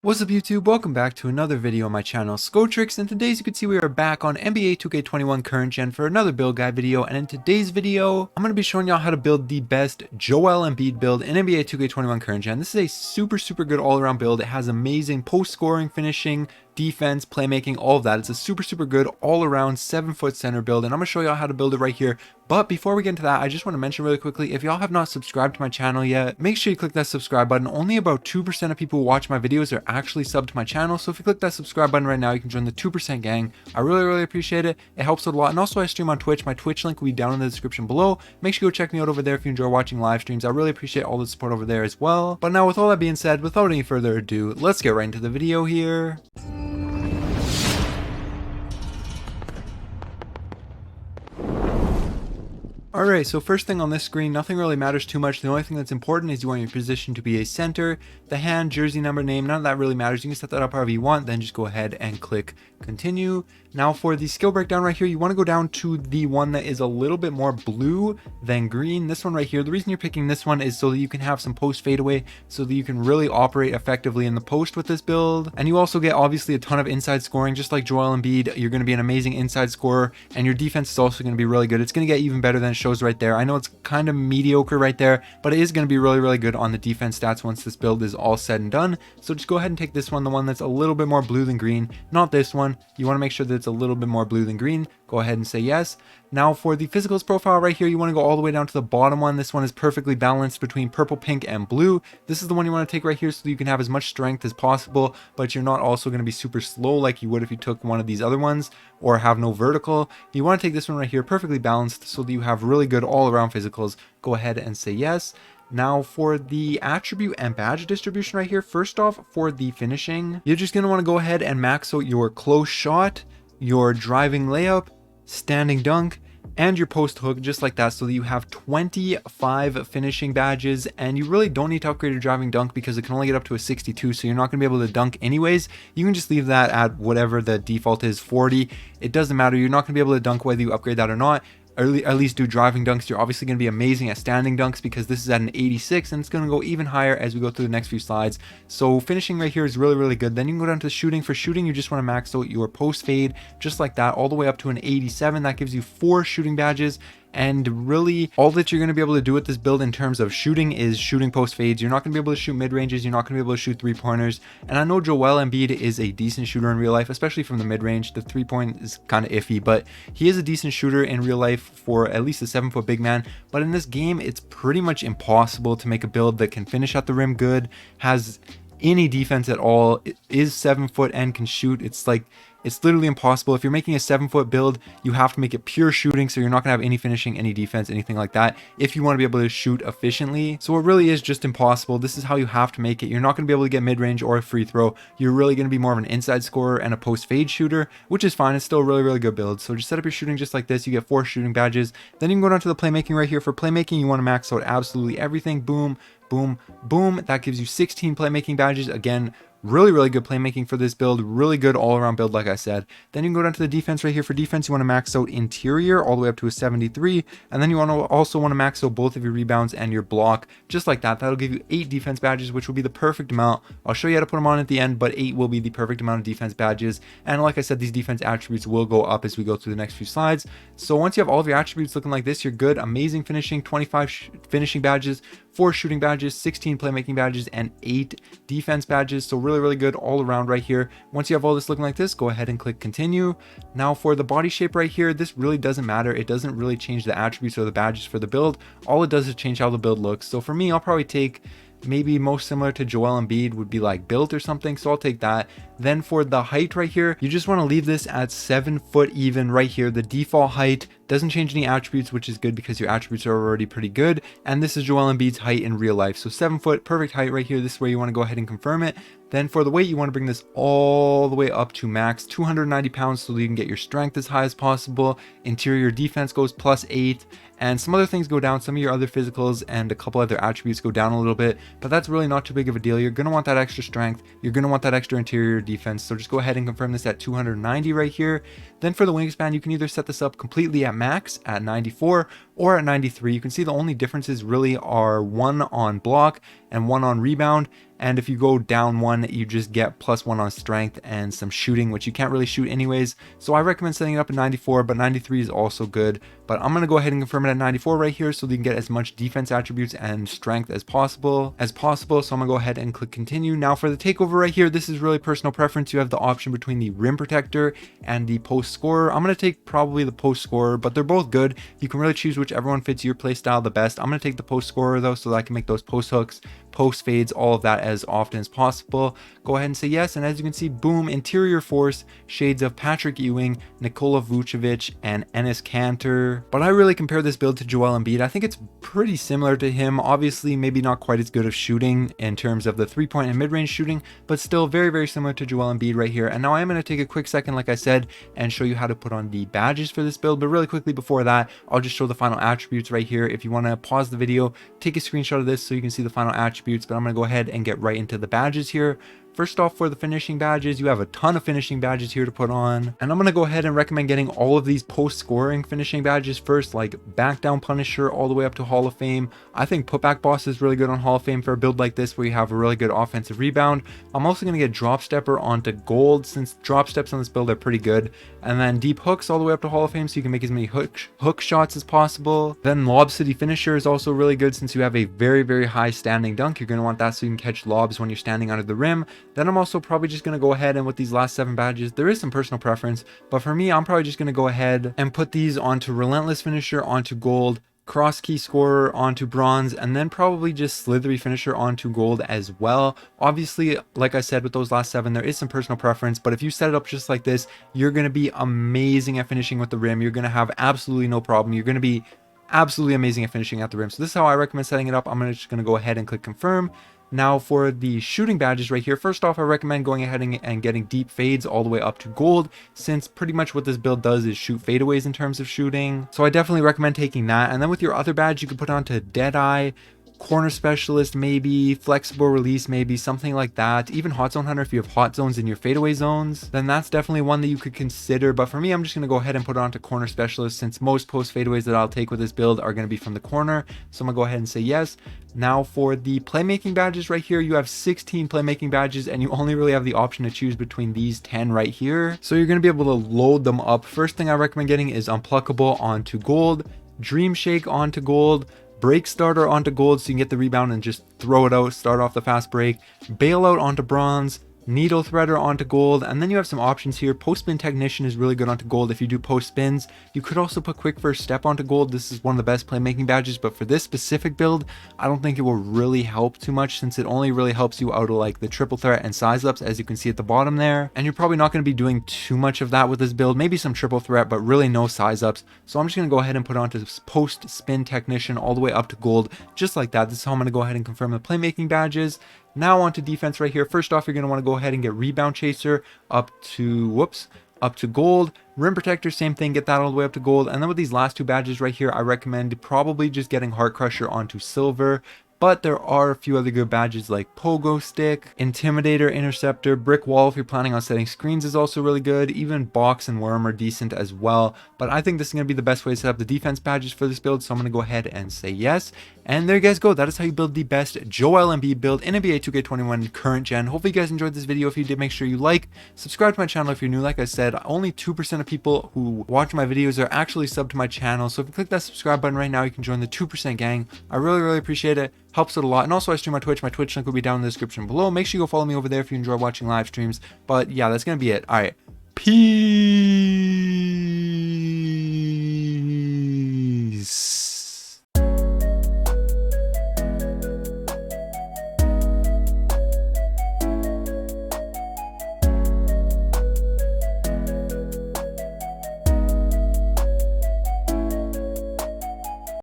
What's up YouTube, welcome back to another video on my channel Skotrix, and today as you can see we are back on NBA 2K21 current gen for another build guide video. And in today's video I'm going to be showing y'all how to build the best Joel Embiid build in NBA 2K21 current gen. This is a super good all around build. It has amazing post scoring, finishing, defense, playmaking, all of that. It's a super good all around 7-foot center build, and I'm going to show y'all how to build it right here. But before we get into that, I just want to mention really quickly, if y'all have not subscribed to my channel yet, make sure you click that subscribe button. Only about 2% of people who watch my videos are actually subbed to my channel, so if you click that subscribe button right now, you can join the 2% gang. I really appreciate it. It helps out a lot. And also I stream on Twitch. My Twitch link will be down in the description below. Make sure you go check me out over there if you enjoy watching live streams. I really appreciate all the support over there as well. But now with all that being said, without any further ado, let's get right into the video here. Alright, so first thing on this screen, nothing really matters too much. The only thing that's important is you want your position to be a center. The hand, jersey number, name, none of that really matters. You can set that up however you want, then just go ahead and click continue. Now for the skill breakdown right here, you want to go down to the one that is a little bit more blue than green. This one right here, the reason you're picking this one is so that you can have some post fadeaway, so that you can really operate effectively in the post with this build. And you also get obviously a ton of inside scoring, just like Joel Embiid. You're going to be an amazing inside scorer, and your defense is also going to be really good. It's going to get even better than it shows right there. I know it's kind of mediocre right there, but it is going to be really good on the defense stats once this build is all said and done. So just go ahead and take this one, the one that's a little bit more blue than green, not this one. You want to make sure that it's a little bit more blue than green. Go ahead and say yes. Now for the physicals profile right here, you want to go all the way down to the bottom one. This one is perfectly balanced between purple, pink, and blue. This is the one you want to take right here so that you can have as much strength as possible, but you're not also going to be super slow like you would if you took one of these other ones or have no vertical. You want to take this one right here, perfectly balanced, so that you have really good all around physicals. Go ahead and say yes. Now for the attribute and badge distribution right here, first off for the finishing, you're just going to want to go ahead and max out your close shot, your driving layup, standing dunk, and your post hook, just like that, so that you have 25 finishing badges. And you really don't need to upgrade your driving dunk because it can only get up to a 62, so you're not going to be able to dunk anyways. You can just leave that at whatever the default is, 40. It doesn't matter. You're not going to be able to dunk whether you upgrade that or not. At least do driving dunks. You're obviously going to be amazing at standing dunks because this is at an 86, and it's going to go even higher as we go through the next few slides. So finishing right here is really good. Then you can go down to shooting. For shooting, you just want to max out your post fade just like that, all the way up to an 87. That gives you 4 shooting badges. And really all that you're going to be able to do with this build in terms of shooting is shooting post fades. You're not going to be able to shoot mid ranges. You're not going to be able to shoot 3-pointers. And I know Joel Embiid is a decent shooter in real life, especially from the mid range. The 3-point is kind of iffy, but he is a decent shooter in real life for at least a 7-foot big man. But in this game, it's pretty much impossible to make a build that can finish at the rim good, has any defense at all, it is 7 foot and can shoot. It's literally impossible. If you're making a 7-foot build, you have to make it pure shooting, so you're not gonna have any finishing, any defense, anything like that if you want to be able to shoot efficiently. So it really is just impossible. This is how you have to make it. You're not going to be able to get mid-range or a free throw. You're really going to be more of an inside scorer and a post fade shooter, which is fine. It's still a really good build. So just set up your shooting just like this. You get 4 shooting badges. Then you can go down to the playmaking right here. For playmaking, you want to max out absolutely everything. Boom, boom, boom. That gives you 16 playmaking badges. Again, really good playmaking for this build. Really good all around build, like I said. Then you can go down to the defense right here. For defense, you want to max out interior all the way up to a 73, and then you also want to max out both of your rebounds and your block, just like that. That'll give you 8 defense badges, which will be the perfect amount. I'll show you how to put them on at the end, but 8 will be the perfect amount of defense badges. And like I said, these defense attributes will go up as we go through the next few slides. So once you have all of your attributes looking like this, you're good. Amazing finishing, 25 finishing badges, 4 shooting badges, 16 playmaking badges, and 8 defense badges. So really good all around right here. Once you have all this looking like this, go ahead and click continue. Now for the body shape right here, this really doesn't matter. It doesn't really change the attributes or the badges for the build. All it does is change how the build looks. So for me, I'll probably take maybe most similar to Joel Embiid would be like built or something, so I'll take that. Then for the height right here, you just want to leave this at 7 foot even right here. The default height doesn't change any attributes, which is good because your attributes are already pretty good. And this is Joel Embiid's height in real life, so 7 foot, perfect height right here. This is where you want to go ahead and confirm it. Then for the weight, you want to bring this all the way up to max 290 pounds so that you can get your strength as high as possible. Interior defense goes +8, and some other things go down. Some of your other physicals and a couple other attributes go down a little bit, but that's really not too big of a deal. You're going to want that extra strength. You're going to want that extra interior defense, so just go ahead and confirm this at 290 right here. Then for the wingspan, you can either set this up completely at max at 94 or at 93. You can see the only differences really are 1 on block and 1 on rebound. and if you go down 1, you just get +1 on strength and some shooting, which you can't really shoot anyways. So I recommend setting it up at 94, but 93 is also good. But I'm going to go ahead and confirm it at 94 right here so that you can get as much defense attributes and strength as possible. So I'm going to go ahead and click continue. Now for the takeover right here, this is really personal preference. You have the option between the rim protector and the post scorer. I'm going to take probably the post scorer, but they're both good. You can really choose whichever one fits your playstyle the best. I'm going to take the post scorer though, so that I can make those post hooks, post fades, all of that as often as possible. Go ahead and say yes, and as you can see, boom, interior force, shades of Patrick Ewing, Nikola Vucevic, and Enes Kanter. But I really compare this build to Joel Embiid. I think it's pretty similar to him. Obviously, maybe not quite as good of shooting in terms of the 3-point and mid-range shooting, but still very, very similar to Joel Embiid right here. And now I am going to take a quick second, like I said, and show you how to put on the badges for this build. But really quickly before that, I'll just show the final attributes right here. If you want to pause the video, take a screenshot of this so you can see the final attributes, but I'm going to go ahead and get right into the badges here. First off, for the finishing badges, you have a ton of finishing badges here to put on. And I'm going to go ahead and recommend getting all of these post-scoring finishing badges first, like back down Punisher all the way up to Hall of Fame. I think putback boss is really good on Hall of Fame for a build like this where you have a really good offensive rebound. I'm also going to get drop stepper onto gold since drop steps on this build are pretty good. And then deep hooks all the way up to Hall of Fame so you can make as many hook shots as possible. Then Lob City finisher is also really good since you have a very, very high standing dunk. You're going to want that so you can catch lobs when you're standing under the rim. Then I'm also probably just going to go ahead and with these last 7 badges, there is some personal preference, but for me, I'm probably just going to go ahead and put these onto Relentless Finisher, onto Gold, Cross Key Scorer onto Bronze, and then probably just Slithery Finisher onto Gold as well. Obviously, like I said, with those last 7, there is some personal preference, but if you set it up just like this, you're going to be amazing at finishing with the rim. You're going to have absolutely no problem. You're going to be absolutely amazing at finishing at the rim. So this is how I recommend setting it up. I'm just going to go ahead and click confirm. Now for the shooting badges right here, first off, I recommend going ahead and getting deep fades all the way up to gold, since pretty much what this build does is shoot fadeaways in terms of shooting. So I definitely recommend taking that. And then with your other badge, you can put onto Deadeye, Corner Specialist maybe, Flexible Release maybe, something like that. Even Hot Zone Hunter if you have hot zones in your fadeaway zones, then that's definitely one that you could consider. But for me, I'm just going to go ahead and put it onto Corner Specialist since most post fadeaways that I'll take with this build are going to be from the corner. So I'm going to go ahead and say yes. Now for the playmaking badges right here, you have 16 playmaking badges and you only really have the option to choose between these 10 right here. So you're going to be able to load them up. First thing I recommend getting is Unpluckable onto gold, Dream Shake onto gold, Break Starter onto gold so you can get the rebound and just throw it out, start off the fast break, Bailout onto bronze, Needle Threader onto gold, and then you have some options here. Post Spin Technician is really good onto gold if you do post spins. You could also put Quick First Step onto gold. This is one of the best playmaking badges, but for this specific build, I don't think it will really help too much since it only really helps you out of like the triple threat and size ups, as you can see at the bottom there. And you're probably not going to be doing too much of that with this build, maybe some triple threat, but really no size ups. So I'm just going to go ahead and put onto Post Spin Technician all the way up to gold, just like that. This is how I'm going to go ahead and confirm the playmaking badges. Now on to defense right here. First off, you're going to want to go ahead and get Rebound Chaser up to gold. Rim Protector, same thing, get that all the way up to gold. And then with these last 2 badges right here, I recommend probably just getting Heart Crusher onto silver. But there are a few other good badges like Pogo Stick, Intimidator, Interceptor, Brick Wall if you're planning on setting screens is also really good. Even Box and Worm are decent as well. But I think this is going to be the best way to set up the defense badges for this build. So I'm going to go ahead and say yes. And there you guys go. That is how you build the best Joel Embiid build in NBA 2K21 current gen. Hopefully you guys enjoyed this video. If you did, make sure you like, subscribe to my channel if you're new. Like I said, only 2% of people who watch my videos are actually subbed to my channel. So if you click that subscribe button right now, you can join the 2% gang. I really, really appreciate it. Helps out a lot. And also I stream on Twitch. My Twitch link will be down in the description below. Make sure you go follow me over there if you enjoy watching live streams. But yeah, that's going to be it. All right. Peace.